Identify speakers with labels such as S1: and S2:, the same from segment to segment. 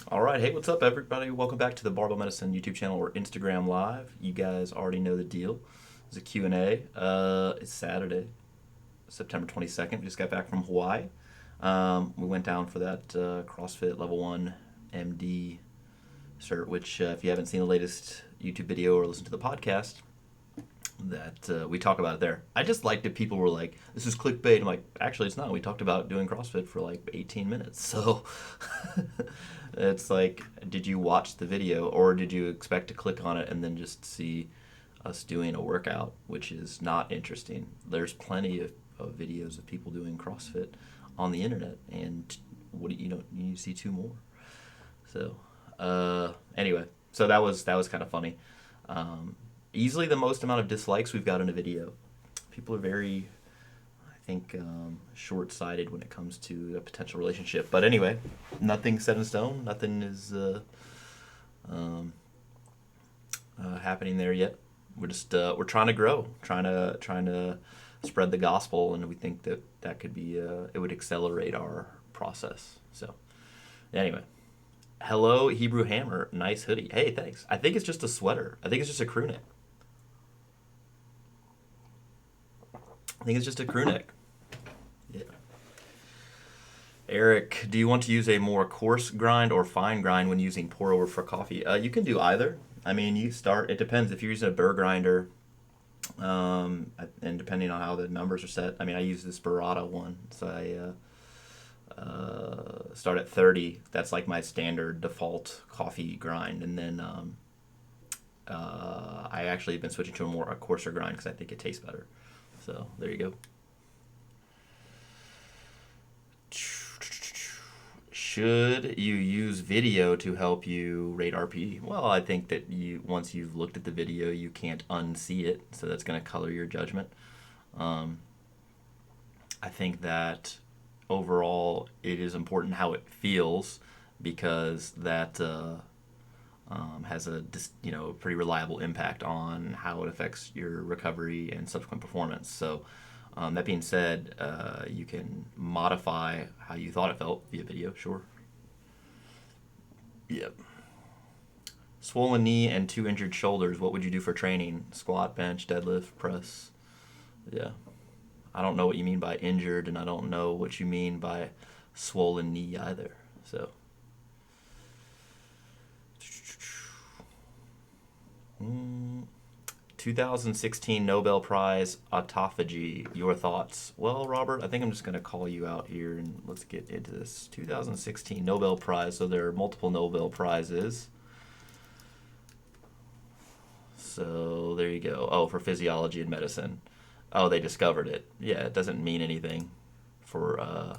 S1: All right, hey, what's up, everybody? Welcome back to the Barbell Medicine YouTube channel or Instagram Live. You guys already know the deal. It's a Q&A. It's Saturday, September 22nd. We just got back from Hawaii. We went down for that CrossFit Level 1 MD cert, which if you haven't seen the latest YouTube video or listened to the podcast, that we talk about it there. I just liked it. People were like, this is clickbait. I'm like, actually, it's not. We talked about doing CrossFit for like 18 minutes. So it's like, did you watch the video or did you expect to click on it and then just see us doing a workout, which is not interesting? There's plenty of videos of people doing CrossFit on the internet, and what do you know? You need to see two more. So anyway, so that was kind of funny. Easily the most amount of dislikes we've got in a video. People are very, I think, short-sighted when it comes to a potential relationship. But anyway, nothing set in stone. Nothing is happening there yet. We're just we're trying to grow, trying to spread the gospel, and we think that could be it would accelerate our process. So anyway. Hello, Hebrew Hammer. Nice hoodie. Hey, thanks. I think it's just a sweater. I think it's just a crew neck. I think it's just a crew neck. Yeah. Eric, do you want to use a more coarse grind or fine grind when using pour over for coffee? You can do either. I mean, it depends. If you're using a burr grinder, and depending on how the numbers are set. I mean, I use this Barada one, so I start at 30. That's like my standard default coffee grind, and then I actually have been switching to a coarser grind because I think it tastes better. So there you go. Should you use video to help you rate RP? Well, I think that once you've looked at the video, you can't unsee it, so that's going to color your judgment. I think that overall it is important how it feels, because that has a pretty reliable impact on how it affects your recovery and subsequent performance. So that being said, you can modify how you thought it felt via video, sure. Yep. Swollen knee and 2 injured shoulders, what would you do for training? Squat, bench, deadlift, press? Yeah. I don't know what you mean by injured, and I don't know what you mean by swollen knee either. So, 2016 Nobel Prize autophagy. Your thoughts? Well, Robert, I think I'm just going to call you out here and let's get into this. 2016 Nobel Prize. So there are multiple Nobel Prizes. So there you go. Oh, for physiology and medicine. Oh, they discovered it. Yeah, it doesn't mean anything for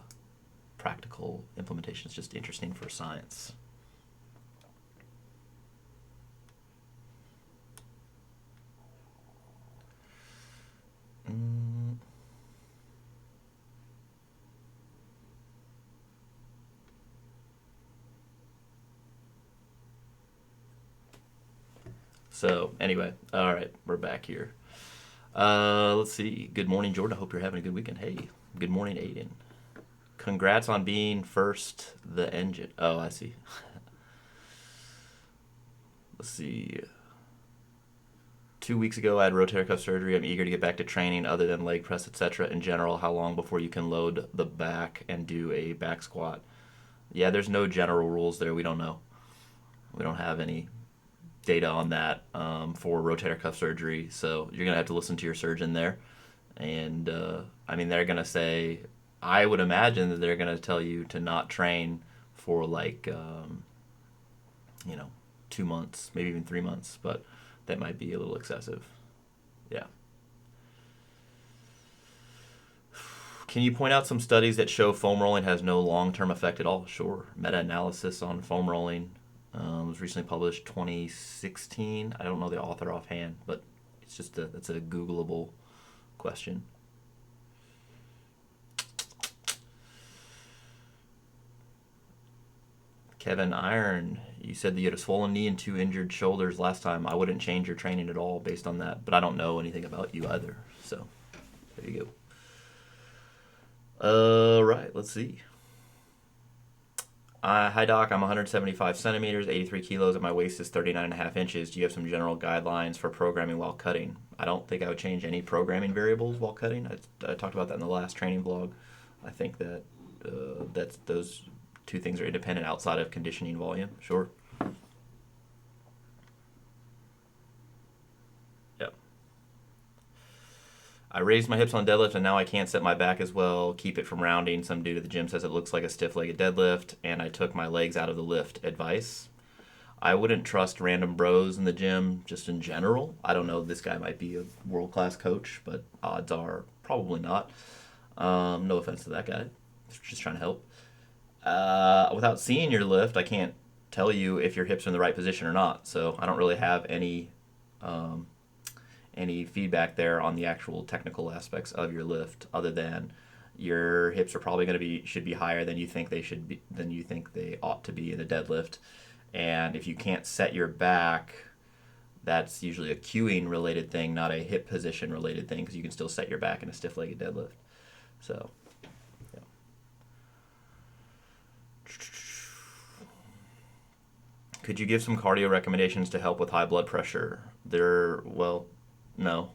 S1: practical implementation. It's just interesting for science. So anyway, all right, we're back here. Let's see. Good morning, Jordan. I hope you're having a good weekend. Hey, good morning, Aiden. Congrats on being first the engine. Oh, I see. Let's see. 2 weeks ago, I had rotator cuff surgery. I'm eager to get back to training other than leg press, etc. In general, how long before you can load the back and do a back squat? Yeah, there's no general rules there. We don't know. We don't have any data on that for rotator cuff surgery, so you're gonna have to listen to your surgeon there. And I mean, they're gonna say, I would imagine that they're gonna tell you to not train for like 2 months, maybe even 3 months, but that might be a little excessive. Yeah. Can you point out some studies that show foam rolling has no long-term effect at all? Sure. Meta-analysis on foam rolling was recently published 2016. I don't know the author offhand, but it's just that's a Googleable question. Kevin Iron, you said that you had a swollen knee and 2 injured shoulders last time. I wouldn't change your training at all based on that, but I don't know anything about you either. So there you go. Right, let's see. Hi, Doc. I'm 175 centimeters, 83 kilos, and my waist is 39.5 inches. Do you have some general guidelines for programming while cutting? I don't think I would change any programming variables while cutting. I talked about that in the last training vlog. I think that those two things are independent outside of conditioning volume. Sure. Yep. I raised my hips on deadlift, and now I can't set my back as well, keep it from rounding. Some dude at the gym says it looks like a stiff-legged deadlift, and I took my legs out of the lift. Advice? I wouldn't trust random bros in the gym just in general. I don't know. This guy might be a world-class coach, but odds are probably not. No offense to that guy. Just trying to help. Without seeing your lift, I can't tell you if your hips are in the right position or not. So I don't really have any feedback there on the actual technical aspects of your lift, other than your hips are probably going to should be higher than you think they ought to be in a deadlift. And if you can't set your back, that's usually a cueing related thing, not a hip position related thing, because you can still set your back in a stiff-legged deadlift. So, yeah. Could you give some cardio recommendations to help with high blood pressure? No.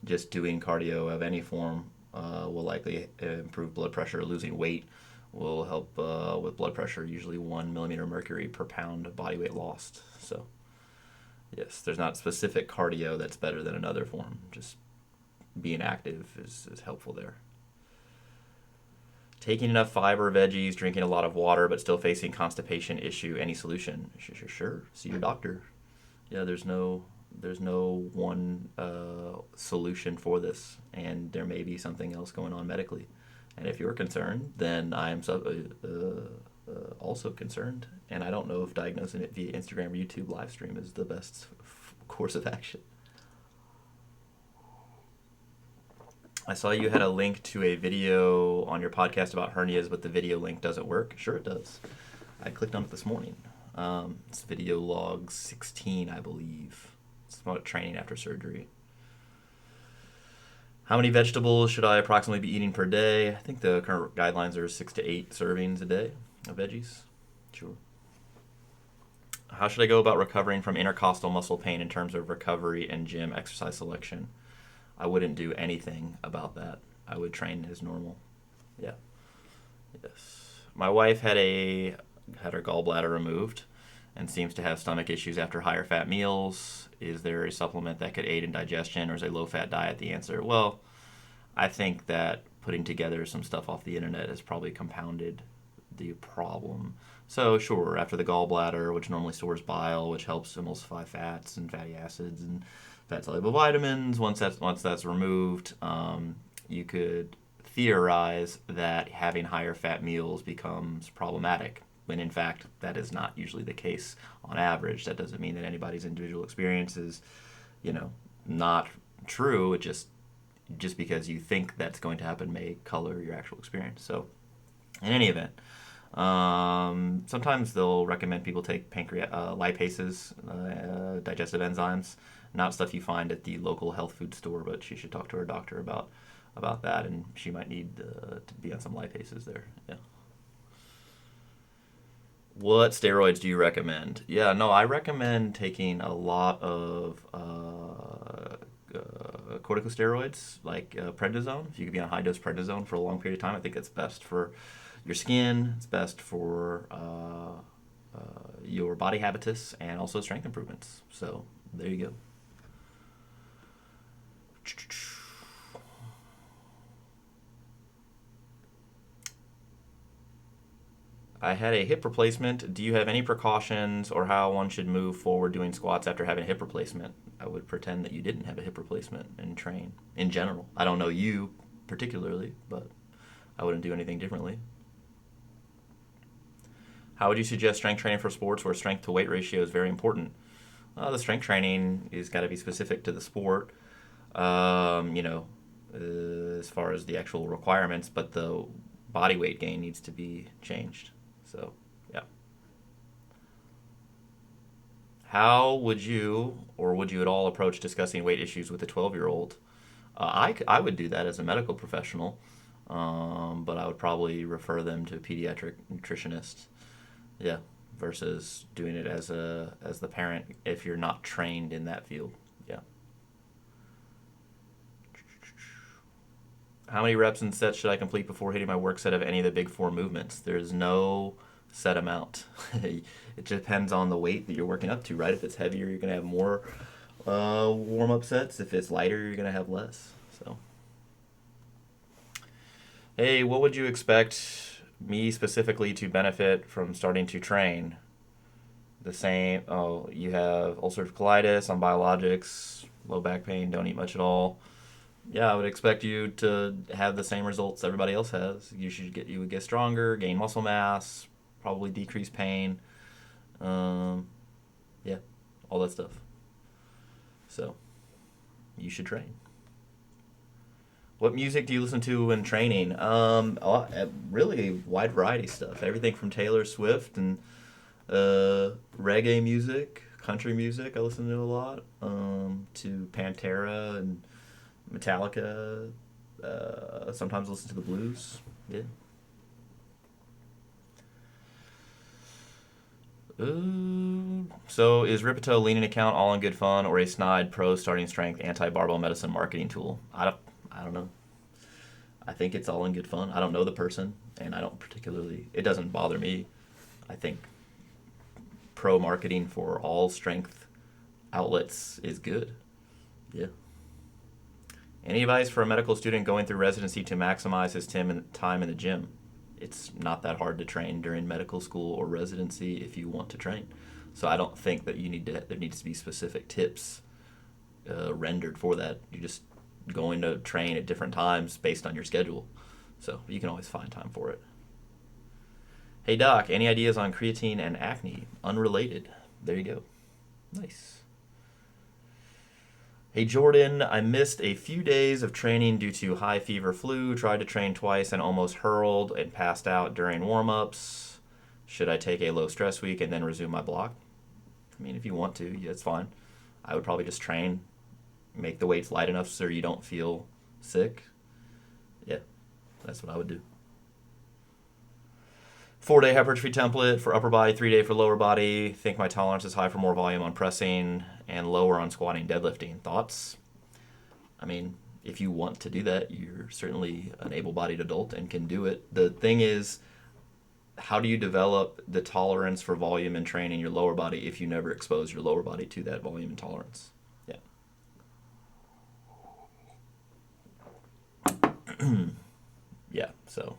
S1: Just doing cardio of any form will likely improve blood pressure. Losing weight will help with blood pressure, usually 1 millimeter of mercury per pound of body weight lost. So, yes, there's not specific cardio that's better than another form. Just being active is helpful there. Taking enough fiber, veggies, drinking a lot of water, but still facing constipation issue. Any solution? Sure. See your doctor. Yeah, there's no one solution for this, and there may be something else going on medically. And if you're concerned, then I am also concerned, and I don't know if diagnosing it via Instagram or YouTube live stream is the best course of action. I saw you had a link to a video on your podcast about hernias, but the video link doesn't work. Sure it does. I clicked on it this morning. It's video log 16, I believe. It's about training after surgery. How many vegetables should I approximately be eating per day? I think the current guidelines are 6 to 8 servings a day of veggies. Sure. How should I go about recovering from intercostal muscle pain in terms of recovery and gym exercise selection? I wouldn't do anything about that. I would train as normal. Yeah. Yes. My wife had her gallbladder removed and seems to have stomach issues after higher fat meals. Is there a supplement that could aid in digestion, or is a low-fat diet the answer? Well, I think that putting together some stuff off the internet has probably compounded the problem. So sure, after the gallbladder, which normally stores bile, which helps emulsify fats and fatty acids and fat-soluble vitamins, once that's removed, you could theorize that having higher fat meals becomes problematic, when in fact that is not usually the case on average. That doesn't mean that anybody's individual experience is, not true. It just because you think that's going to happen may color your actual experience. So in any event, sometimes they'll recommend people take lipases, digestive enzymes, not stuff you find at the local health food store, but she should talk to her doctor about that, and she might need to be on some lipases there. Yeah. What steroids do you recommend? Yeah, no, I recommend taking a lot of corticosteroids, like prednisone. If you could be on high-dose prednisone for a long period of time, I think it's best for your skin. It's best for your body habitus and also strength improvements. So there you go. I had a hip replacement. Do you have any precautions or how one should move forward doing squats after having a hip replacement? I would pretend that you didn't have a hip replacement and train in general. I don't know you particularly, but I wouldn't do anything differently. How would you suggest strength training for sports where strength to weight ratio is very important? The strength training is got to be specific to the sport, as far as the actual requirements, but the body weight gain needs to be changed. So, yeah. How would you at all approach discussing weight issues with a 12-year-old? I would do that as a medical professional. But I would probably refer them to a pediatric nutritionist. Yeah, versus doing it as the parent if you're not trained in that field. Yeah. How many reps and sets should I complete before hitting my work set of any of the big four movements? There's no set amount. It depends on the weight that you're working up to, right? If it's heavier, you're going to have more warm up sets. If it's lighter, you're going to have less. So, hey, what would you expect me specifically to benefit from starting to train? The same. Oh, you have ulcerative colitis on biologics, low back pain, don't eat much at all. Yeah, I would expect you to have the same results everybody else has. You would get stronger, gain muscle mass, probably decrease pain. Um, yeah, all that stuff. So, you should train. What music do you listen to when training? Really wide variety of stuff. Everything from Taylor Swift and reggae music, country music. I listen to a lot. To Pantera and Metallica. Sometimes listen to the blues. Yeah. So is Rippito lean in account all in good fun or a snide pro starting strength anti-barbell medicine marketing tool? I don't know. I think it's all in good fun. I don't know the person, and I don't particularly. It doesn't bother me. I think pro marketing for all strength outlets is good. Yeah. Any advice for a medical student going through residency to maximize his time in the gym? It's not that hard to train during medical school or residency if you want to train. So I don't think that there needs to be specific tips rendered for that. You're just going to train at different times based on your schedule. So you can always find time for it. Hey doc, any ideas on creatine and acne? Unrelated. There you go. Nice. Hey Jordan, I missed a few days of training due to high fever flu. Tried to train twice and almost hurled and passed out during warm-ups. Should I take a low stress week and then resume my block? I mean, if you want to, yeah, it's fine. I would probably just train, make the weights light enough so you don't feel sick. Yeah, that's what I would do. 4-day hypertrophy template for upper body, 3-day for lower body. Think my tolerance is high for more volume on pressing and lower on squatting, deadlifting. Thoughts? I mean, if you want to do that, you're certainly an able-bodied adult and can do it. The thing is, how do you develop the tolerance for volume and training your lower body if you never expose your lower body to that volume and tolerance? Yeah. Yeah, so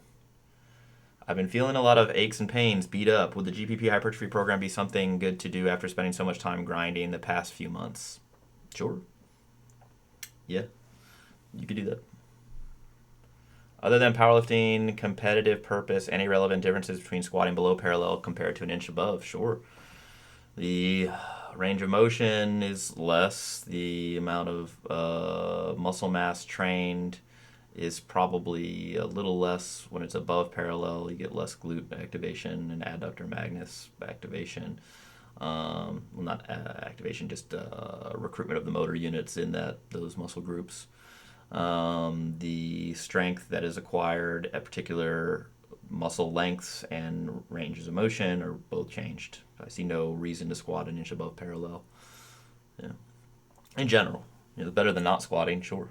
S1: I've been feeling a lot of aches and pains, beat up. Would the GPP hypertrophy program be something good to do after spending so much time grinding the past few months? Sure. Yeah, you could do that. Other than powerlifting, competitive purpose, any relevant differences between squatting below parallel compared to an inch above? Sure. The range of motion is less. The amount of muscle mass trained is probably a little less when it's above parallel. You get less glute activation and adductor magnus activation. Well, not activation, just recruitment of the motor units in those muscle groups. The strength that is acquired at particular muscle lengths and ranges of motion are both changed. I see no reason to squat an inch above parallel. Yeah. In general, better than not squatting, sure.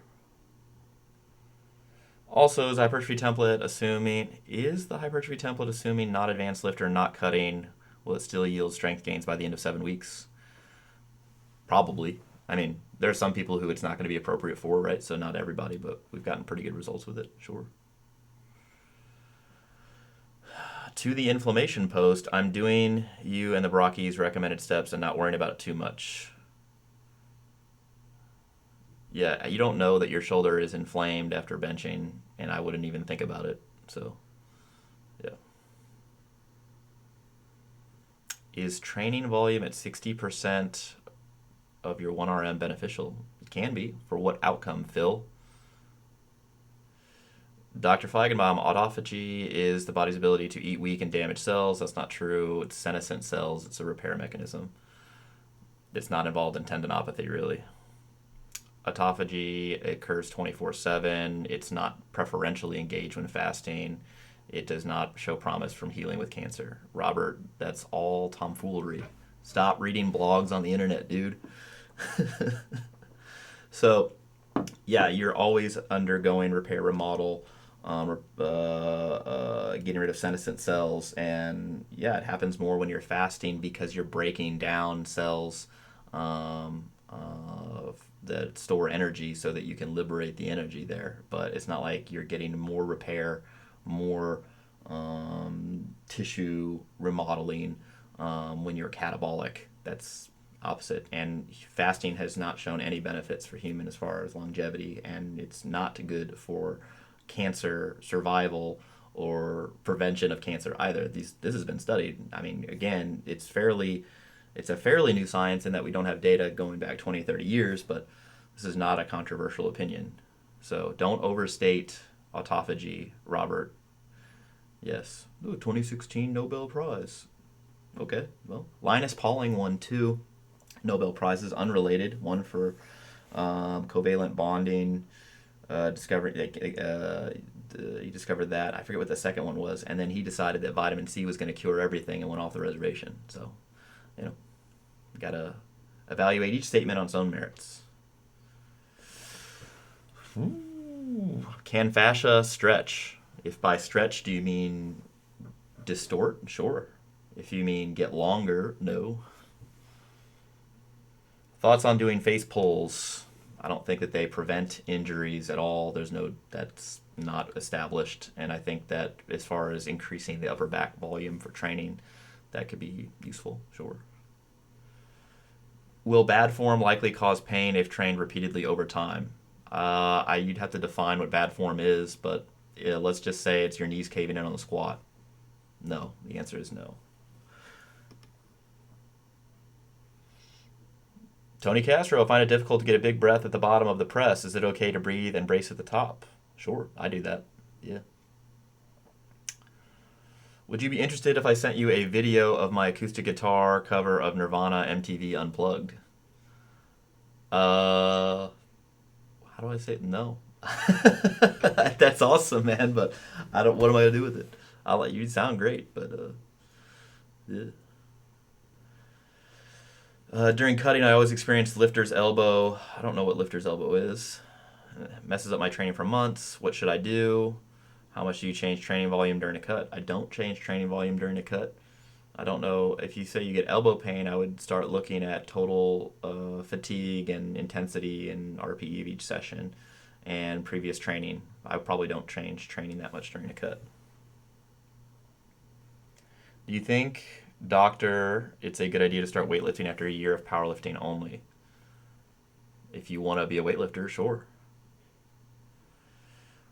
S1: Also, is the hypertrophy template assuming not advanced lifter, not cutting, will it still yield strength gains by the end of 7 weeks? Probably. I mean, there are some people who it's not going to be appropriate for, right? So not everybody, but we've gotten pretty good results with it, sure. To the inflammation post, I'm doing you and the Brockies recommended steps and not worrying about it too much. Yeah, you don't know that your shoulder is inflamed after benching, and I wouldn't even think about it. So, yeah. Is training volume at 60% of your 1RM beneficial? It can be. For what outcome, Phil? Dr. Feigenbaum, autophagy is the body's ability to eat weak and damaged cells. That's not true. It's senescent cells. It's a repair mechanism. It's not involved in tendinopathy, really. Autophagy occurs 24/7. It's not preferentially engaged when fasting. It does not show promise from healing with cancer. Robert, that's all tomfoolery. Stop reading blogs on the internet, dude. So, yeah, you're always undergoing repair, remodel, getting rid of senescent cells, and yeah, it happens more when you're fasting because you're breaking down cells that store energy so that you can liberate the energy there. But it's not like you're getting more repair, more tissue remodeling when you're catabolic. That's opposite. And fasting has not shown any benefits for human as far as longevity, and it's not good for cancer survival or prevention of cancer either. This has been studied. I mean, again, it's a fairly new science in that we don't have data going back 20, 30 years, but this is not a controversial opinion. So don't overstate autophagy, Robert. Yes. Ooh, 2016 Nobel Prize. Okay, well, Linus Pauling won 2 Nobel Prizes, unrelated. One for covalent bonding, he discovered that. I forget what the second one was, and then he decided that vitamin C was going to cure everything and went off the reservation. So, gotta evaluate each statement on its own merits. Ooh. Can fascia stretch? If by stretch do you mean distort? Sure. If you mean get longer, no. Thoughts on doing face pulls? I don't think that they prevent injuries at all. That's not established. And I think that as far as increasing the upper back volume for training, that could be useful, sure. Will bad form likely cause pain if trained repeatedly over time? You'd have to define what bad form is, but let's just say it's your knees caving in on the squat. No, the answer is no. Tony Castro, I find it difficult to get a big breath at the bottom of the press. Is it okay to breathe and brace at the top? Sure, I do that. Yeah. Would you be interested if I sent you a video of my acoustic guitar cover of Nirvana MTV Unplugged? How do I say it? No. That's awesome, man, but what am I gonna do with it? I'll let you sound great, but yeah. During cutting, I always experience lifter's elbow. I don't know what lifter's elbow is. It messes up my training for months. What should I do? How much do you change training volume during a cut? I don't change training volume during a cut. I don't know. If you say you get elbow pain, I would start looking at total fatigue and intensity and RPE of each session and previous training. I probably don't change training that much during a cut. Do you think, doctor, it's a good idea to start weightlifting after a year of powerlifting only? If you want to be a weightlifter, sure.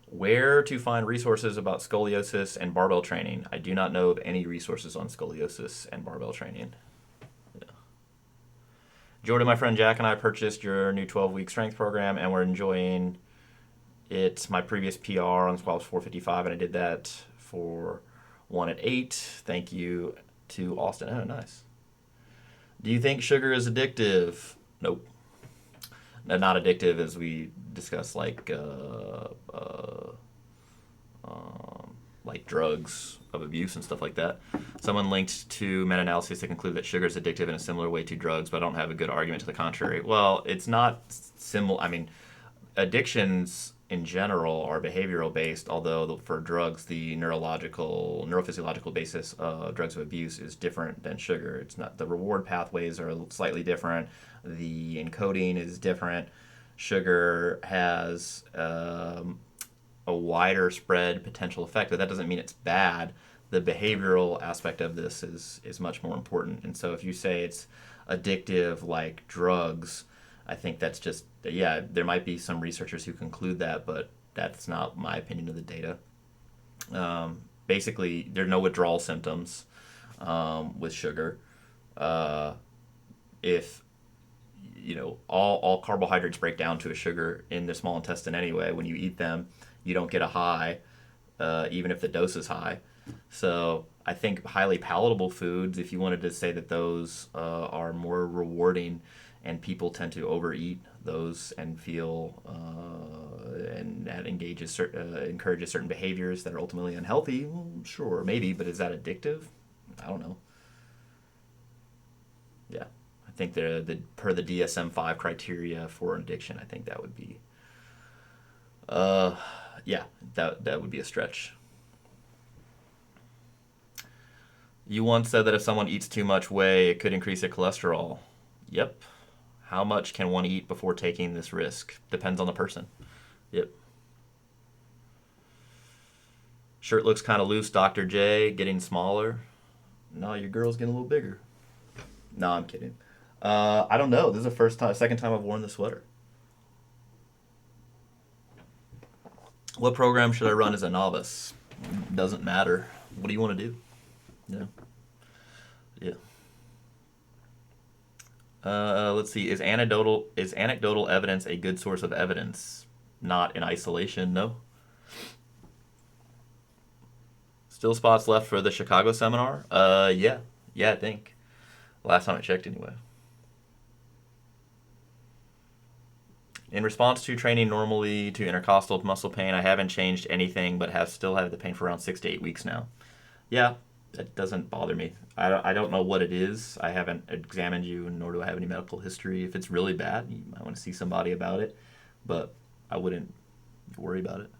S1: Where to find resources about scoliosis and barbell training? I do not know of any resources on scoliosis and barbell training. Yeah. Jordan, my friend Jack and I purchased your new 12-week strength program, and we're enjoying it. My previous PR on squat was 455, and I did that for one at 8. Thank you to Austin. Oh, nice. Do you think sugar is addictive? Nope. Not addictive as we discussed, like drugs of abuse and stuff like that. Someone linked to meta-analysis to conclude that sugar is addictive in a similar way to drugs, but I don't have a good argument to the contrary. Well, it's not similar. I mean, addictions in general are behavioral based, although for drugs, the neurophysiological basis of drugs of abuse is different than sugar. It's not, the reward pathways are slightly different. The encoding is different. Sugar has a wider spread potential effect, but that doesn't mean it's bad. The behavioral aspect of this is much more important. And so if you say it's addictive like drugs, I think that's just, yeah, there might be some researchers who conclude that, but that's not my opinion of the data. Basically, there are no withdrawal symptoms with sugar. If all carbohydrates break down to a sugar in the small intestine anyway. When you eat them, you don't get a high, even if the dose is high. So I think highly palatable foods, if you wanted to say that those are more rewarding and people tend to overeat those and feel and that encourages certain behaviors that are ultimately unhealthy, well, sure, maybe, but is that addictive? I don't know. Yeah, I think the per the DSM-5 criteria for an addiction, I think that would be, yeah, that would be a stretch. You once said that if someone eats too much whey, it could increase their cholesterol. Yep. How much can one eat before taking this risk? Depends on the person. Yep. Shirt looks kind of loose, Dr. J. Getting smaller. No, your girl's getting a little bigger. No, I'm kidding. I don't know. This is the second time I've worn the sweater. What program should I run as a novice? Doesn't matter. What do you want to do? Yeah. Yeah. Let's see. Is anecdotal evidence a good source of evidence? Not in isolation, no. Still spots left for the Chicago seminar? Yeah. Yeah, I think. Last time I checked, anyway. In response to training normally to intercostal muscle pain, I haven't changed anything, but still have the pain for around 6 to 8 weeks now. Yeah, that doesn't bother me. I don't know what it is. I haven't examined you, nor do I have any medical history. If it's really bad, you might want to see somebody about it, but I wouldn't worry about it.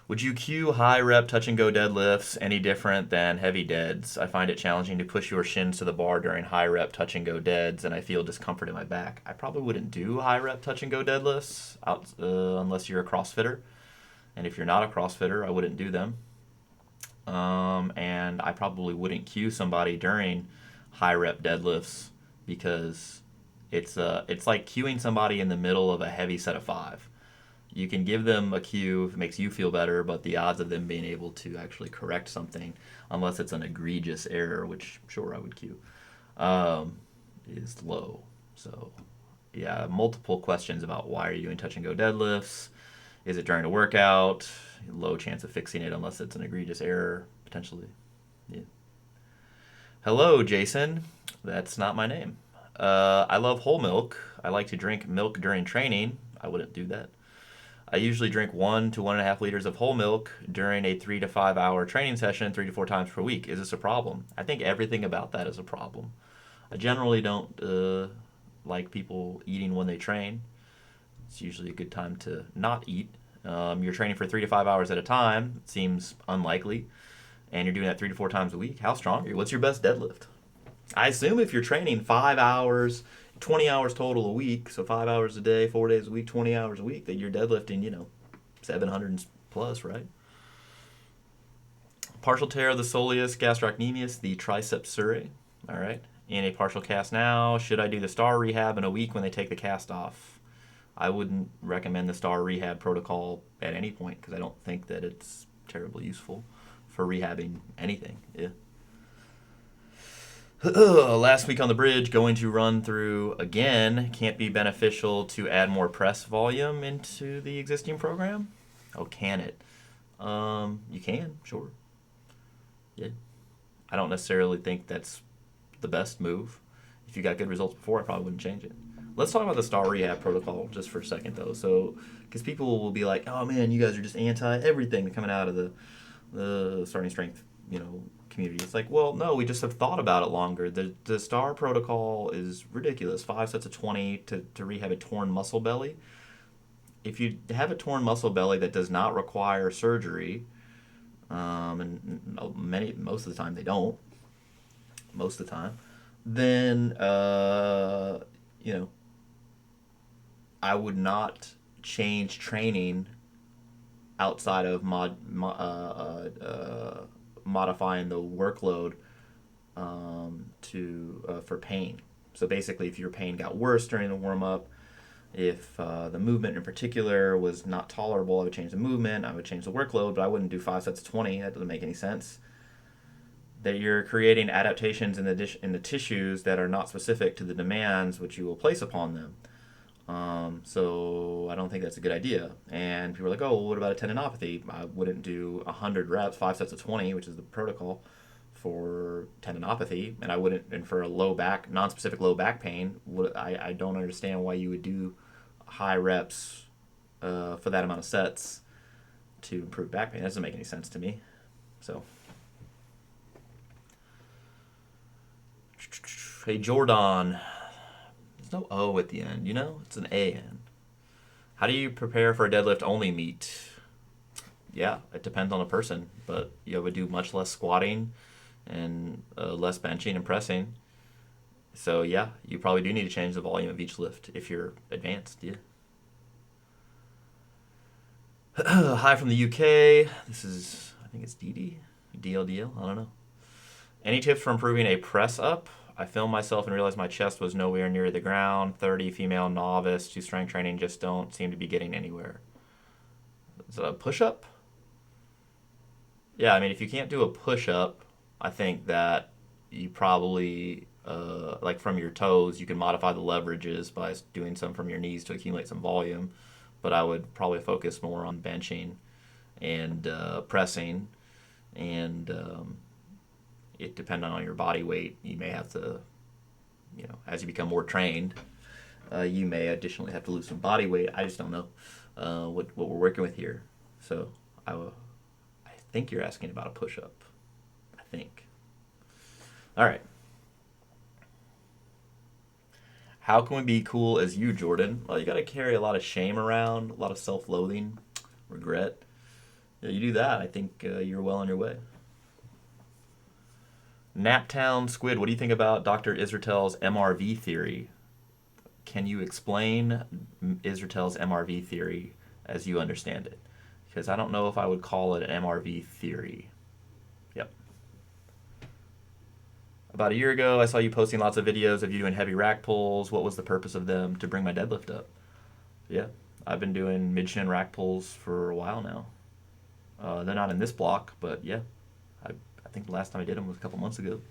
S1: Would you cue high rep touch and go deadlifts any different than heavy deads? I find it challenging to push your shins to the bar during high rep touch and go deads, and I feel discomfort in my back. I probably wouldn't do high rep touch and go deadlifts unless you're a CrossFitter, and if you're not a CrossFitter, I wouldn't do them. And I probably wouldn't cue somebody during high rep deadlifts because it's like cueing somebody in the middle of a heavy set of 5. You can give them a cue if it makes you feel better, but the odds of them being able to actually correct something, unless it's an egregious error, which sure I would cue, is low. So, yeah, multiple questions about why are you doing touch and go deadlifts? Is it during a workout? Low chance of fixing it unless it's an egregious error, potentially. Yeah. Hello, Jason. That's not my name. I love whole milk. I like to drink milk during training. I wouldn't do that. I usually drink 1 to 1.5 liters of whole milk during a 3 to 5 hour training session 3 to 4 times per week. Is this a problem? I think everything about that is a problem. I generally don't like people eating when they train. It's usually a good time to not eat. You're training for 3 to 5 hours at a time. It seems unlikely. And you're doing that 3 to 4 times a week. How strong are you? What's your best deadlift? I assume if you're training 5 hours, 20 hours total a week, so 5 hours a day, 4 days a week, 20 hours a week, that you're deadlifting, 700 plus, right? Partial tear of the soleus gastrocnemius, the triceps surae. All right. In a partial cast now. Should I do the STAR rehab in a week when they take the cast off? I wouldn't recommend the STAR rehab protocol at any point because I don't think that it's terribly useful for rehabbing anything. Yeah. Last week on the bridge, going to run through again. Can't be beneficial to add more press volume into the existing program? Oh, can it? You can, sure. Yeah. I don't necessarily think that's the best move. If you got good results before, I probably wouldn't change it. Let's talk about the STAR rehab protocol just for a second, though. So, because people will be like, "Oh man, you guys are just anti everything coming out of the starting strength, community." It's like, well, no, we just have thought about it longer. The STAR protocol is ridiculous. 5 sets of 20 to rehab a torn muscle belly. If you have a torn muscle belly that does not require surgery, and most of the time they don't. Most of the time, then I would not change training outside of modifying the workload for pain. So basically, if your pain got worse during the warm-up, if the movement in particular was not tolerable, I would change the movement, I would change the workload, but I wouldn't do 5 sets of 20. That doesn't make any sense. That you're creating adaptations in the tissues that are not specific to the demands which you will place upon them. So I don't think that's a good idea. And people are like, oh, well, what about a tendinopathy? I wouldn't do 100 reps, 5 sets of 20, which is the protocol, for tendinopathy, and I wouldn't, and for a low back, non-specific low back pain, I don't understand why you would do high reps for that amount of sets to improve back pain. That doesn't make any sense to me. So, hey Jordan, there's no O at the end, you know? It's an A-N. How do you prepare for a deadlift only meet? Yeah, it depends on a person, but you would do much less squatting and less benching and pressing. So yeah, you probably do need to change the volume of each lift if you're advanced. Yeah. Hi from the UK. This is, I think it's DD, DLDL. I don't know. Any tips for improving a press up? I filmed myself and realized my chest was nowhere near the ground. 30, female novice to strength training, just don't seem to be getting anywhere. Is it a push up? Yeah, I mean, if you can't do a push up, I think that you probably, like from your toes, you can modify the leverages by doing some from your knees to accumulate some volume. But I would probably focus more on benching and pressing. And it depending on your body weight, you may have to, you know, as you become more trained, you may additionally have to lose some body weight. I just don't know what we're working with here. So I think you're asking about a push-up. I think. All right. How can we be cool as you, Jordan? Well, you got to carry a lot of shame around, a lot of self-loathing, regret. Yeah, you do that, I think you're well on your way. Naptown Squid, what do you think about Dr. Israel's MRV theory? Can you explain Israel's MRV theory as you understand it? Because I don't know if I would call it an MRV theory. Yep. About a year ago, I saw you posting lots of videos of you doing heavy rack pulls. What was the purpose of them? To bring my deadlift up. Yeah, I've been doing mid-shin rack pulls for a while now. They're not in this block, but yeah, I think the last time I did them was a couple months ago.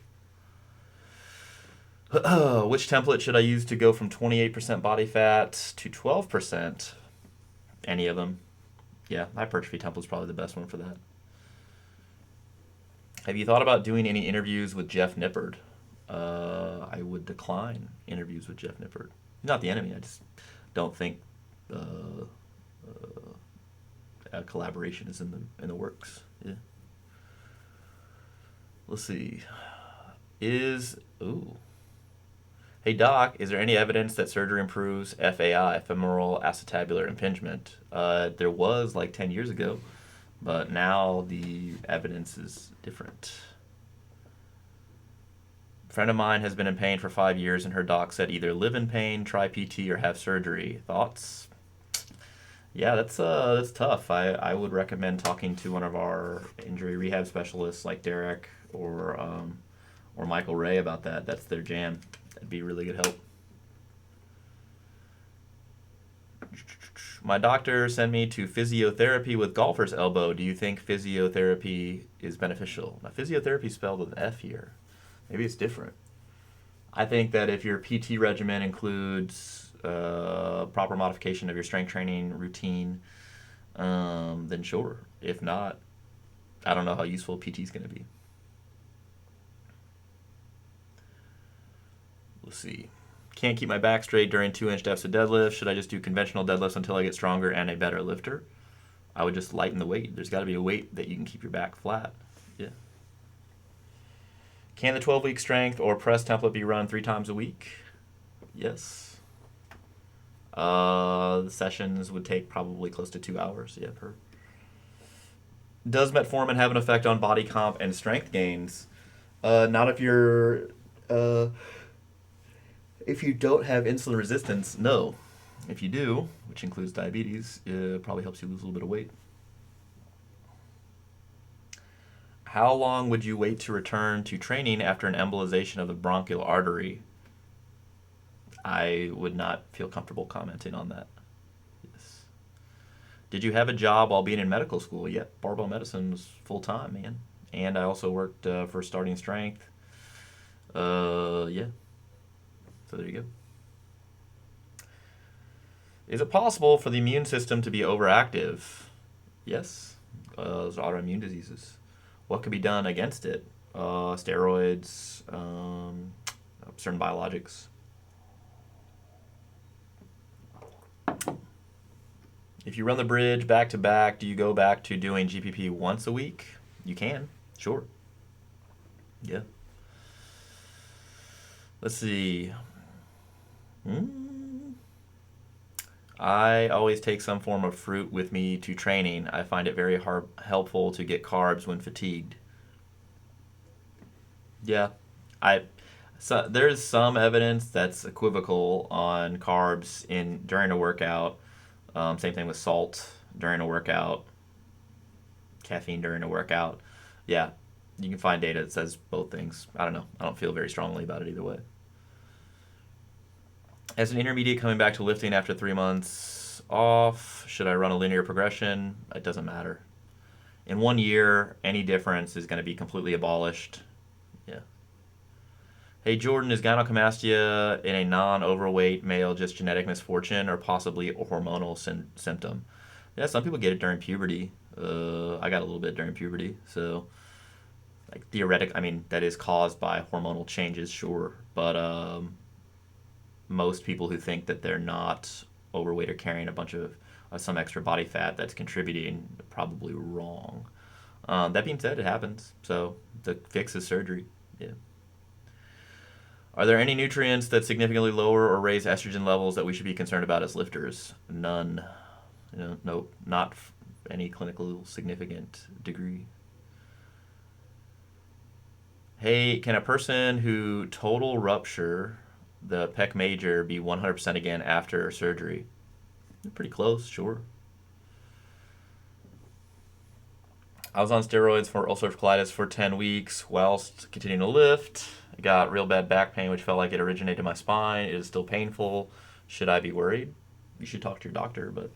S1: Which template should I use to go from 28% body fat to 12%? Any of them. Yeah, hypertrophy template is probably the best one for that. Have you thought about doing any interviews with Jeff Nippard? I would decline interviews with Jeff Nippard. He's not the enemy. I just don't think a collaboration is in the works. Yeah. Let's see. Hey doc, is there any evidence that surgery improves FAI, femoral acetabular impingement? There was like 10 years ago, but now the evidence is different. A friend of mine has been in pain for 5 years, and her doc said either live in pain, try PT, or have surgery. Thoughts? Yeah, that's tough. I would recommend talking to one of our injury rehab specialists like Derek or Michael Ray about that. That's their jam. That'd be really good help. My doctor sent me to physiotherapy with golfer's elbow. Do you think physiotherapy is beneficial? Now, physiotherapy is spelled with an F here. Maybe it's different. I think that if your PT regimen includes proper modification of your strength training routine, then sure. If not, I don't know how useful PT is going to be. Let's see. Can't keep my back straight during 2-inch deficit deadlift. Should I just do conventional deadlifts until I get stronger and a better lifter? I would just lighten the weight. There's got to be a weight that you can keep your back flat. Yeah. Can the 12-week strength or press template be run 3 times a week? Yes. The sessions would take probably close to 2 hours. Yeah, per. Does metformin have an effect on body comp and strength gains? Not if you're... If you don't have insulin resistance, no. If you do, which includes diabetes, it probably helps you lose a little bit of weight. How long would you wait to return to training after an embolization of the bronchial artery? I would not feel comfortable commenting on that. Yes. Did you have a job while being in medical school? Yep, Barbell Medicine was full-time, man. And I also worked for Starting Strength. Yeah. So there you go. Is it possible for the immune system to be overactive? Yes. Those autoimmune diseases. What could be done against it? steroids, certain biologics. If you run the bridge back to back, do you go back to doing GPP once a week? You can, sure. Yeah. Let's see. I always take some form of fruit with me to training. I find it very helpful to get carbs when fatigued. Yeah, I so there's some evidence that's equivocal on carbs in during a workout. Same thing with salt during a workout, caffeine during a workout. Yeah, you can find data that says both things. I don't know. I don't feel very strongly about it either way. As an intermediate coming back to lifting after 3 months off, should I run a linear progression? It doesn't matter. In 1 year, any difference is going to be completely abolished. Yeah. Hey Jordan, is gynecomastia in a non-overweight male just genetic misfortune or possibly a hormonal symptom? Yeah, some people get it during puberty. I got a little bit during puberty, so like theoretic. I mean, that is caused by hormonal changes, sure, but most people who think that they're not overweight or carrying a bunch of some extra body fat that's contributing are probably wrong. That being said, it happens. So the fix is surgery. Yeah. Are there any nutrients that significantly lower or raise estrogen levels that we should be concerned about as lifters? None. Nope, not any clinical significant degree. Hey, can a person who total rupture the pec major be 100% again after surgery? Pretty close, sure. I was on steroids for ulcerative colitis for 10 weeks whilst continuing to lift. I got real bad back pain, which felt like it originated in my spine. It is still painful. Should I be worried? You should talk to your doctor, but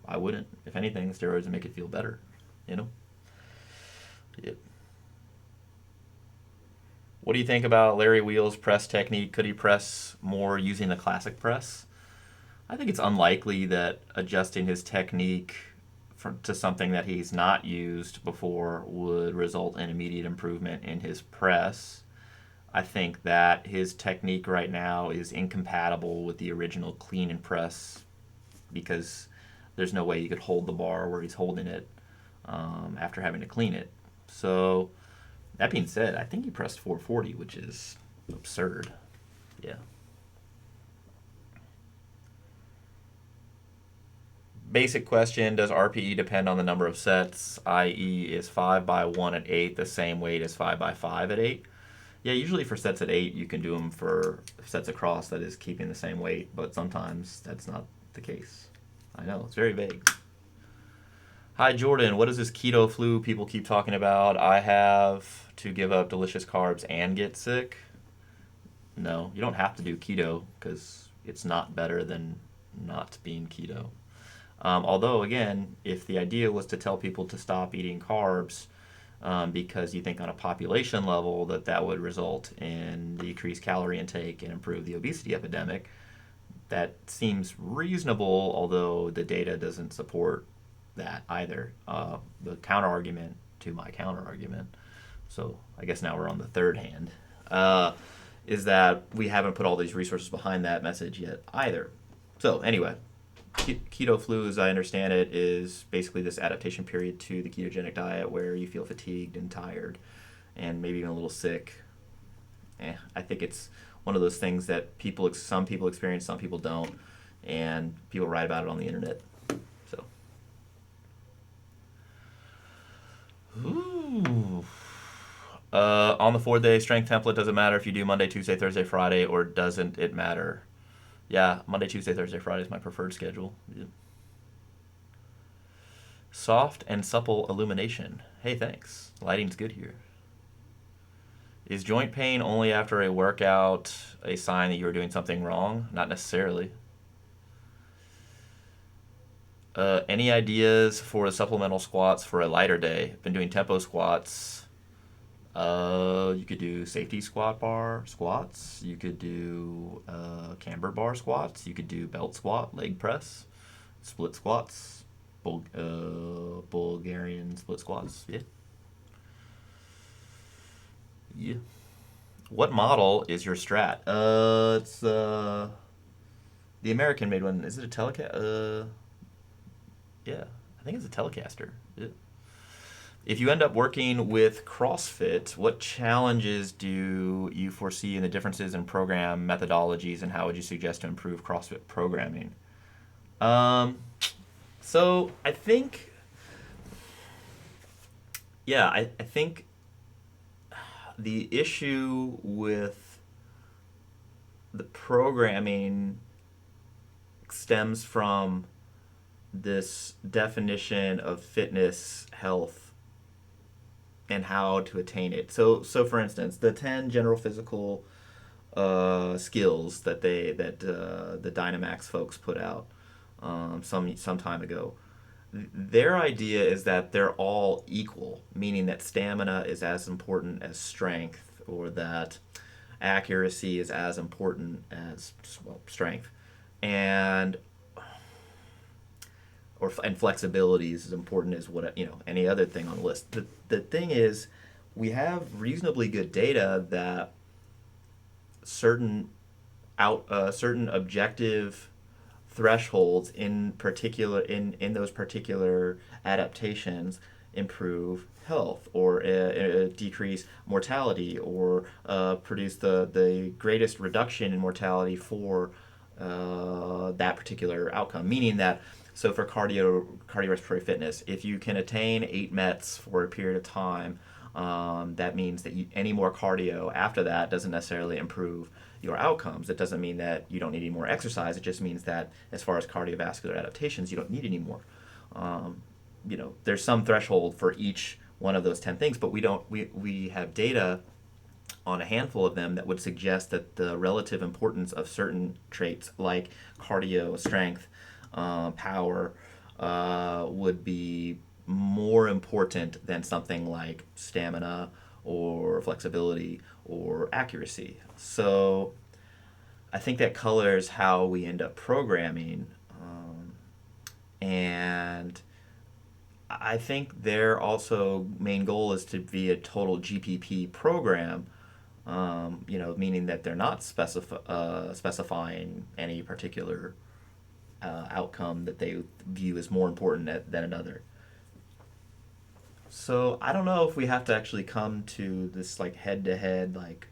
S1: I wouldn't. If anything, steroids would make it feel better, you know? Yep. What do you think about Larry Wheel's press technique? Could he press more using the classic press? I think it's unlikely that adjusting his technique to something that he's not used before would result in immediate improvement in his press. I think that his technique right now is incompatible with the original clean and press because there's no way you could hold the bar where he's holding it after having to clean it. So that being said, I think he pressed 440, which is absurd. Yeah. Basic question, does RPE depend on the number of sets, i.e. is 5 by 1 at 8 the same weight as 5 by 5 at 8? Yeah, usually for sets at 8 you can do them for sets across, that is keeping the same weight, but sometimes that's not the case. I know, it's very vague. Hi Jordan, what is this keto flu people keep talking about? I have to give up delicious carbs and get sick? No, you don't have to do keto because it's not better than not being keto. Although, again, if the idea was to tell people to stop eating carbs because you think on a population level that would result in decreased calorie intake and improve the obesity epidemic, that seems reasonable, although the data doesn't support that either. The counter-argument to my counter-argument, so I guess now we're on the third hand, is that we haven't put all these resources behind that message yet either. So anyway, keto flu, as I understand it, is basically this adaptation period to the ketogenic diet where you feel fatigued and tired and maybe even a little sick. I think it's one of those things that some people experience, some people don't, and people write about it on the internet. So, on the 4-day strength template, does it matter if you do Monday, Tuesday, Thursday, Friday, or doesn't it matter? Yeah, Monday, Tuesday, Thursday, Friday is my preferred schedule. Yeah. Soft and supple illumination. Hey, thanks. Lighting's good here. Is joint pain only after a workout a sign that you are doing something wrong? Not necessarily. Any ideas for the supplemental squats for a lighter day? Been doing tempo squats. You could do safety squats. You could do camber bar squats. You could do belt squat, leg press, split squats, Bulgarian split squats. Yeah. Yeah. What model is your Strat? It's the American made one. Is it a Telecaster? Yeah, I think it's a Telecaster. Yeah. If you end up working with CrossFit, what challenges do you foresee in the differences in program methodologies, and how would you suggest to improve CrossFit programming? Um, so I think, yeah, I think the issue with the programming stems from this definition of fitness, health, and how to attain it. So for instance, the 10 general physical skills that the Dynamax folks put out some time ago. Their idea is that they're all equal, meaning that stamina is as important as strength, or that accuracy is as important as, well, strength, and and flexibility is as important as what, any other thing on the list. The thing is, we have reasonably good data that certain certain objective thresholds in those particular adaptations improve health, or decrease mortality, or produce the greatest reduction in mortality for that particular outcome. Meaning that, so for cardiorespiratory fitness, if you can attain 8 METs for a period of time, that means that any more cardio after that doesn't necessarily improve your outcomes. It doesn't mean that you don't need any more exercise. It just means that as far as cardiovascular adaptations, you don't need any more. There's some threshold for each one of those 10 things, but we have data on a handful of them that would suggest that the relative importance of certain traits like cardio, strength, power, would be more important than something like stamina or flexibility or accuracy. So I think that colors how we end up programming. And I think their also main goal is to be a total GPP program, meaning that they're not specifying any particular outcome that they view as more important than another. So I don't know if we have to actually come to this like head to head, like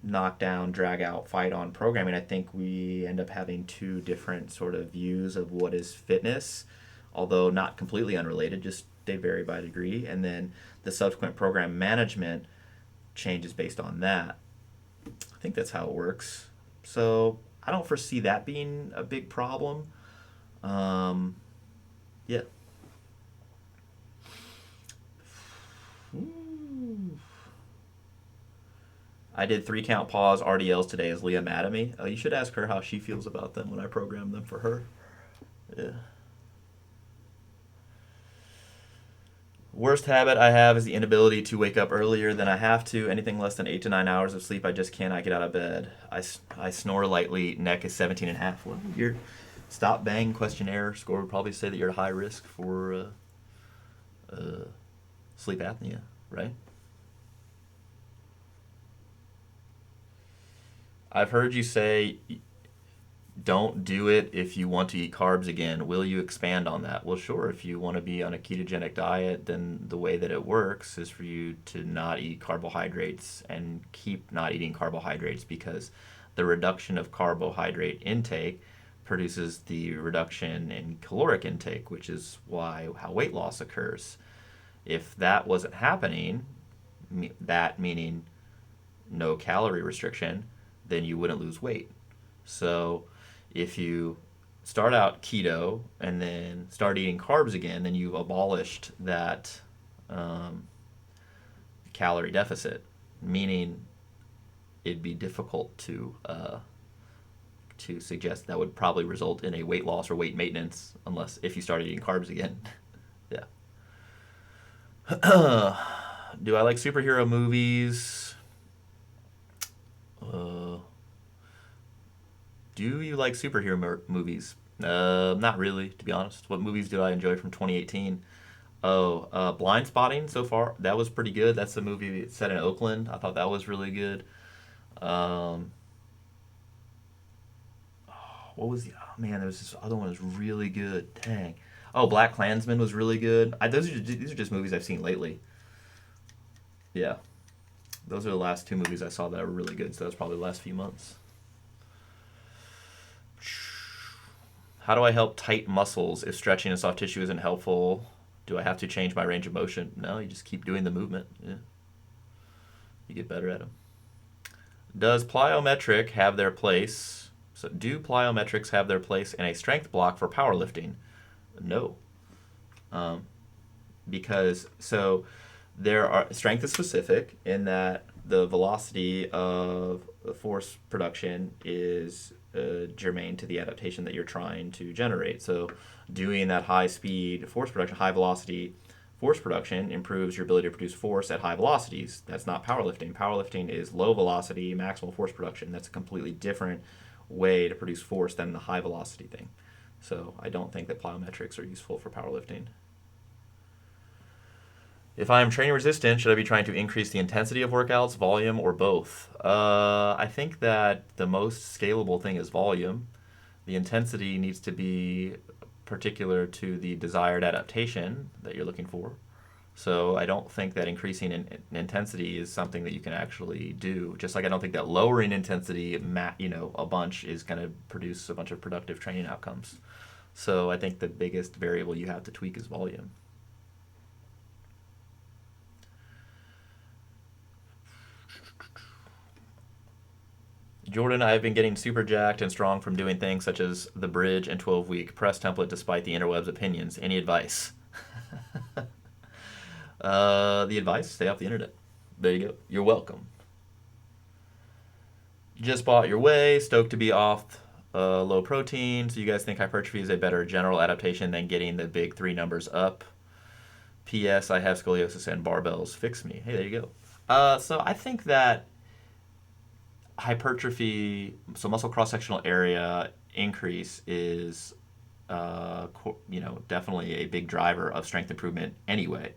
S1: knockdown, drag out, fight on programming. I think we end up having two different sort of views of what is fitness, although not completely unrelated, just they vary by degree. And then the subsequent program management changes based on that. I think that's how it works. So I don't foresee that being a big problem. Um, yeah. Ooh. I did 3 count pause RDLs today. Is Leah mad at me? You should ask her how she feels about them when I program them for her. Yeah. Worst habit I have is the inability to wake up earlier than I have to. Anything less than 8 to 9 hours of sleep, I just cannot get out of bed. I snore lightly. Neck is 17 and a half. Well, your stop bang questionnaire score would probably say that you're at high risk for sleep apnea, right? I've heard you say don't do it if you want to eat carbs again. Will you expand on that? Well, sure. If you want to be on a ketogenic diet, then the way that it works is for you to not eat carbohydrates and keep not eating carbohydrates, because the reduction of carbohydrate intake produces the reduction in caloric intake, which is why how weight loss occurs. If that wasn't happening, that meaning no calorie restriction, then you wouldn't lose weight. So if you start out keto and then start eating carbs again, then you've abolished that um, calorie deficit, meaning it'd be difficult to suggest that would probably result in a weight loss or weight maintenance, unless if you started eating carbs again. Yeah. Do I like superhero movies? Uh, do you like superhero movies? Not really, to be honest. What movies did I enjoy from 2018? Oh, Blind Spotting so far, that was pretty good. That's the movie set in Oakland. I thought that was really good. Um, what was the, oh man, there was this other one that was really good. Dang. Oh, Black Klansman was really good. These are just movies I've seen lately. Yeah. Those are the last two movies I saw that were really good, so that was probably the last few months. How do I help tight muscles if stretching and soft tissue isn't helpful? Do I have to change my range of motion? No, you just keep doing the movement. Yeah, you get better at them. Does plyometric have their place? So, do plyometrics have their place in a strength block for powerlifting? No, um, because so there are strength is specific in that the velocity of the force production is germane to the adaptation that you're trying to generate. So doing that high speed force production, high velocity force production improves your ability to produce force at high velocities. That's not powerlifting. Powerlifting is low velocity maximal force production. That's a completely different way to produce force than the high velocity thing. So I don't think that plyometrics are useful for powerlifting. If I am training resistant, should I be trying to increase the intensity of workouts, volume, or both? I think that the most scalable thing is volume. The intensity needs to be particular to the desired adaptation that you're looking for. So I don't think that increasing in intensity is something that you can actually do. Just like I don't think that lowering intensity, a bunch is going to produce a bunch of productive training outcomes. So I think the biggest variable you have to tweak is volume. Jordan, I've been getting super jacked and strong from doing things such as the bridge and 12-week press template despite the interwebs opinions. Any advice? The advice, stay off the internet. There you go. You're welcome. Just bought your whey, stoked to be off low protein. So you guys think hypertrophy is a better general adaptation than getting the big three numbers up? P.S. I have scoliosis and barbells fix me. Hey, there you go. So I think that hypertrophy, so muscle cross-sectional area increase is, definitely a big driver of strength improvement anyway.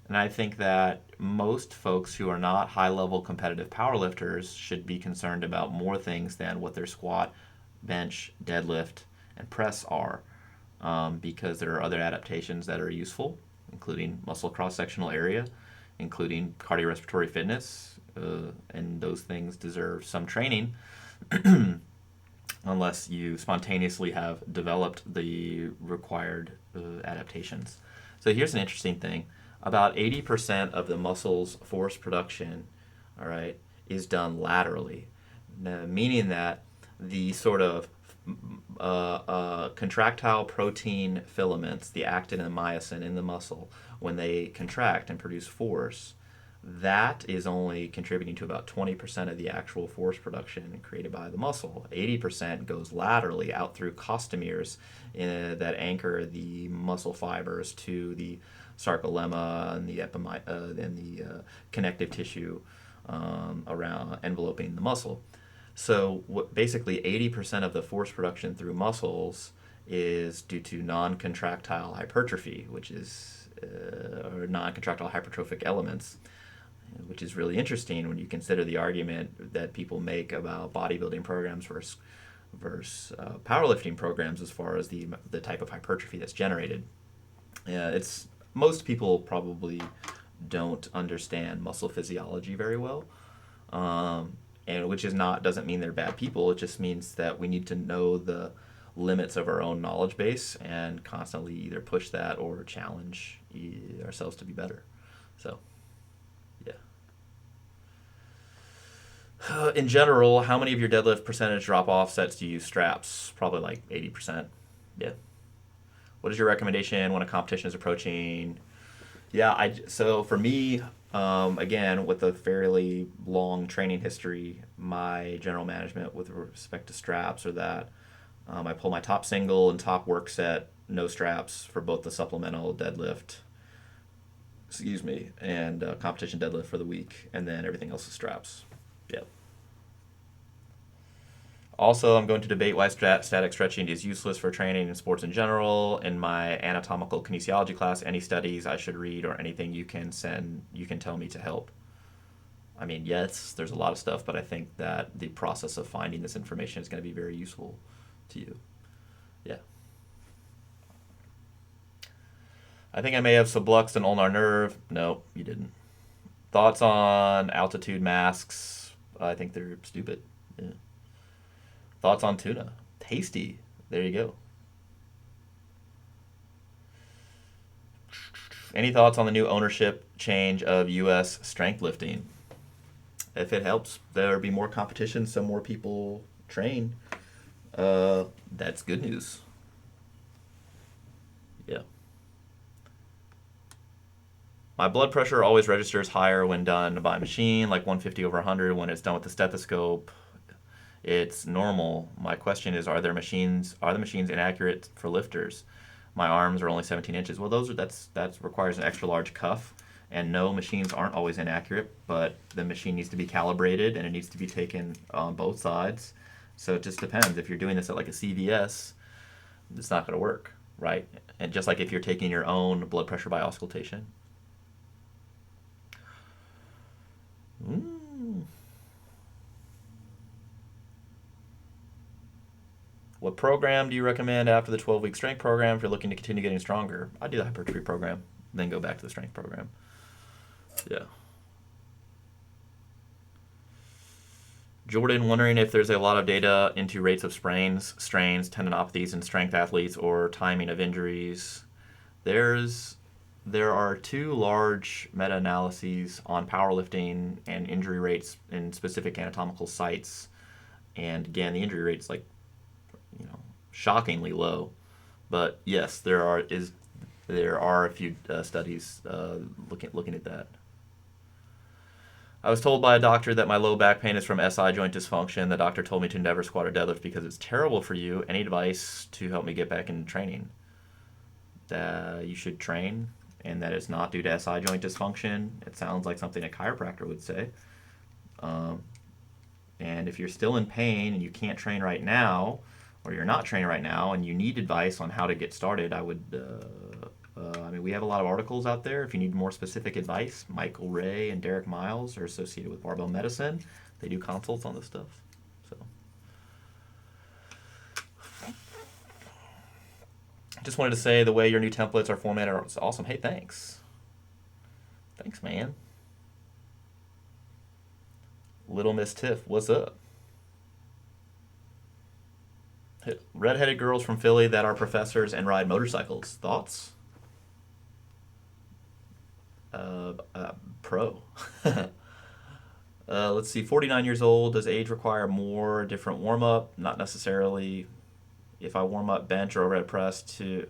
S1: And I think that most folks who are not high-level competitive powerlifters should be concerned about more things than what their squat, bench, deadlift, and press are, because there are other adaptations that are useful, including muscle cross-sectional area, including cardiorespiratory fitness, and those things deserve some training unless you spontaneously have developed the required adaptations. So here's an interesting thing. About 80% of the muscle's force production, all right, is done laterally, meaning that the sort of contractile protein filaments, the actin and myosin in the muscle, when they contract and produce force, that is only contributing to about 20% of the actual force production created by the muscle. 80% goes laterally out through costomeres that anchor the muscle fibers to the sarcolemma and the connective tissue around enveloping the muscle. So basically 80% of the force production through muscles is due to non-contractile hypertrophy, which is or non-contractile hypertrophic elements, which is really interesting when you consider the argument that people make about bodybuilding programs versus powerlifting programs as far as the type of hypertrophy that's generated. It's most people probably don't understand muscle physiology very well, and which is not doesn't mean they're bad people. It just means that we need to know the limits of our own knowledge base and constantly either push that or challenge ourselves to be better. So, yeah. In general, how many of your deadlift percentage drop-off sets do you use straps? Probably like 80%. Yeah. What is your recommendation when a competition is approaching? Yeah, so for me, again, with a fairly long training history, my general management with respect to straps are that I pull my top single and top work set, no straps for both the supplemental deadlift, and competition deadlift for the week, and then everything else is straps. Yeah. Also, I'm going to debate why static stretching is useless for training in sports in general. In my anatomical kinesiology class, any studies I should read or anything you can tell me to help. I mean, yes, there's a lot of stuff, but I think that the process of finding this information is going to be very useful to you. Yeah. I think I may have subluxed an ulnar nerve. No, you didn't. Thoughts on altitude masks? I think they're stupid. Yeah. Thoughts on tuna? Tasty. There you go. Any thoughts on the new ownership change of U.S. strength lifting? If it helps there be more competition, so more people train, that's good news. Yeah. My blood pressure always registers higher when done by machine, like 150 over 100. When it's done with the stethoscope, it's normal. My question is, are the machines inaccurate for lifters? My arms are only 17 inches. Well, that requires an extra large cuff, and no, machines aren't always inaccurate, but the machine needs to be calibrated and it needs to be taken on both sides. So it just depends. If you're doing this at like a CVS, it's not going to work, right? And just like if you're taking your own blood pressure by auscultation. What program do you recommend after the 12-week strength program if you're looking to continue getting stronger? I do the hypertrophy program, then go back to the strength program. Yeah. Jordan wondering if there's a lot of data into rates of sprains, strains, tendinopathies in strength athletes or timing of injuries. There are two large meta-analyses on powerlifting and injury rates in specific anatomical sites. And again, the injury rate's like, shockingly low. But yes, there are a few studies looking at that. I was told by a doctor that my low back pain is from SI joint dysfunction. The doctor told me to never squat or deadlift because it's terrible for you. Any advice to help me get back in training? You should train, and that it's not due to SI joint dysfunction. It sounds like something a chiropractor would say. And if you're still in pain and you can't train right now, or you're not training right now and you need advice on how to get started, I would, we have a lot of articles out there. If you need more specific advice, Michael Ray and Derek Miles are associated with Barbell Medicine. They do consults on this stuff. So, just wanted to say the way your new templates are formatted is awesome. Hey, thanks. Thanks, man. Little Miss Tiff, what's up? Redheaded girls from Philly that are professors and ride motorcycles. Thoughts? Pro. Let's see. 49 years old. Does age require more different warm up? Not necessarily. If I warm up bench or overhead press to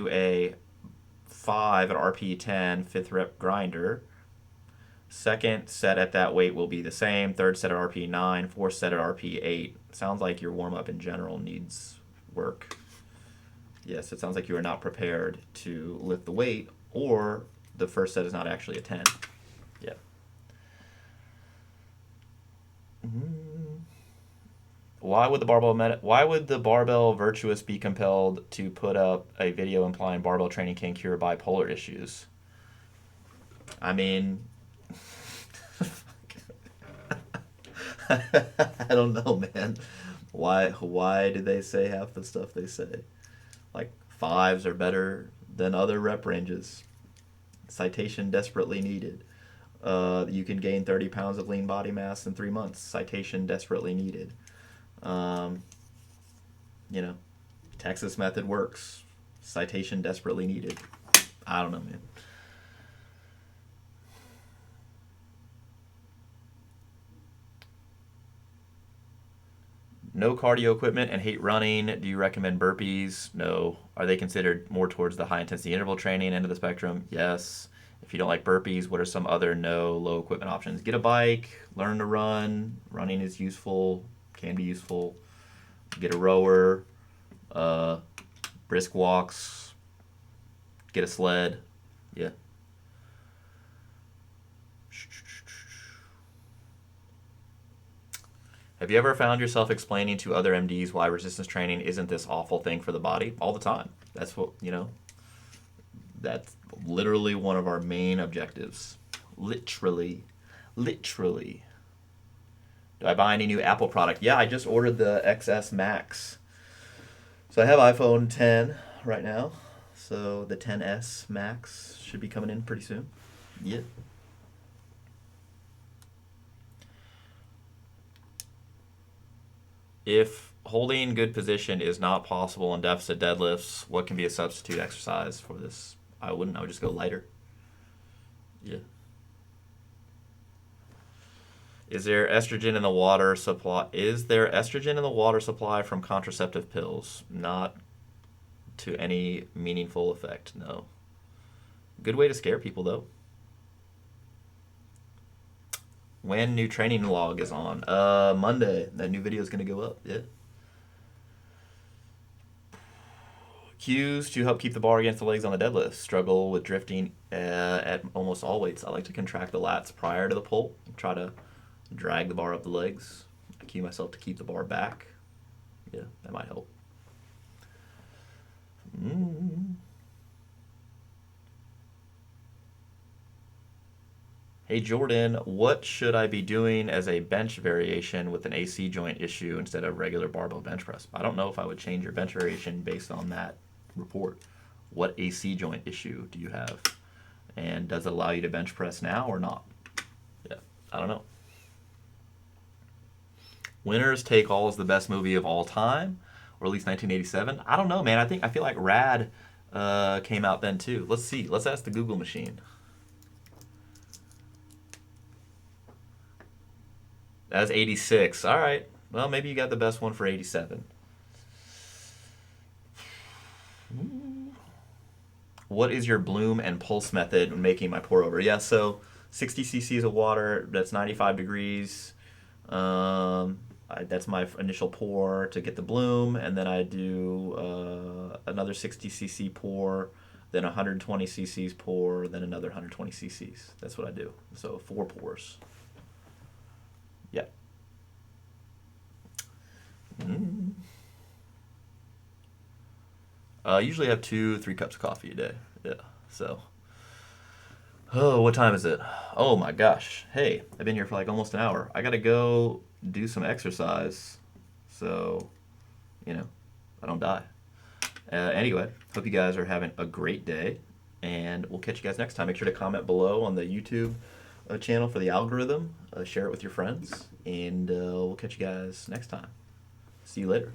S1: a 5 at RPE 10 fifth rep grinder, second set at that weight will be the same. Third set at RPE 9. Fourth set at RPE 8. Sounds like your warm up in general needs work. Yes, it sounds like you are not prepared to lift the weight, or the first set is not actually a 10. Yeah. Why would the barbell virtuous be compelled to put up a video implying barbell training can cure bipolar issues? I mean, I don't know, man. Why do they say half the stuff they say? Like 5s are better than other rep ranges. Citation desperately needed. You can gain 30 pounds of lean body mass in 3 months. Citation desperately needed. Texas method works. Citation desperately needed. I don't know, man. No cardio equipment and hate running. Do you recommend burpees? No. Are they considered more towards the high intensity interval training end of the spectrum? Yes. If you don't like burpees, what are some other low equipment options? Get a bike, learn to run. Running is useful, can be useful. Get a rower, brisk walks, get a sled. Yeah. Have you ever found yourself explaining to other MDs why resistance training isn't this awful thing for the body? All the time. That's what, that's literally one of our main objectives. Literally. Literally. Do I buy any new Apple product? Yeah, I just ordered the XS Max. So I have iPhone 10 right now. So the 10s Max should be coming in pretty soon. Yeah. If holding good position is not possible in deficit deadlifts, what can be a substitute exercise for this? I wouldn't. I would just go lighter. Yeah. Is there estrogen in the water supply? Is there estrogen in the water supply from contraceptive pills? Not to any meaningful effect, no. Good way to scare people, though. When new training log is on? Monday. That new video is going to go up, yeah. Cues to help keep the bar against the legs on the deadlift. Struggle with drifting at almost all weights. I like to contract the lats prior to the pull. Try to drag the bar up the legs. I cue myself to keep the bar back. Yeah, that might help. Hey Jordan, what should I be doing as a bench variation with an AC joint issue instead of regular barbell bench press? I don't know if I would change your bench variation based on that report. What AC joint issue do you have? And does it allow you to bench press now or not? Yeah, I don't know. Winners Take All is the best movie of all time, or at least 1987. I don't know, man. I feel like Rad came out then too. Let's see. Let's ask the Google machine. That's 86. All right. Well, maybe you got the best one for 87. What is your bloom and pulse method when making my pour over? Yeah, so 60 cc's of water. That's 95 degrees. That's my initial pour to get the bloom, and then I do another 60 cc pour, then 120 cc's pour, then another 120 cc's. That's what I do. So 4 pours. Yeah. Usually have 2-3 cups of coffee a day. Yeah. So. Oh, what time is it? Oh my gosh. Hey, I've been here for like almost an hour. I gotta go do some exercise so, I don't die. Anyway, hope you guys are having a great day, and we'll catch you guys next time. Make sure to comment below on the YouTube channel for the algorithm. Share it with your friends, and we'll catch you guys next time. See you later.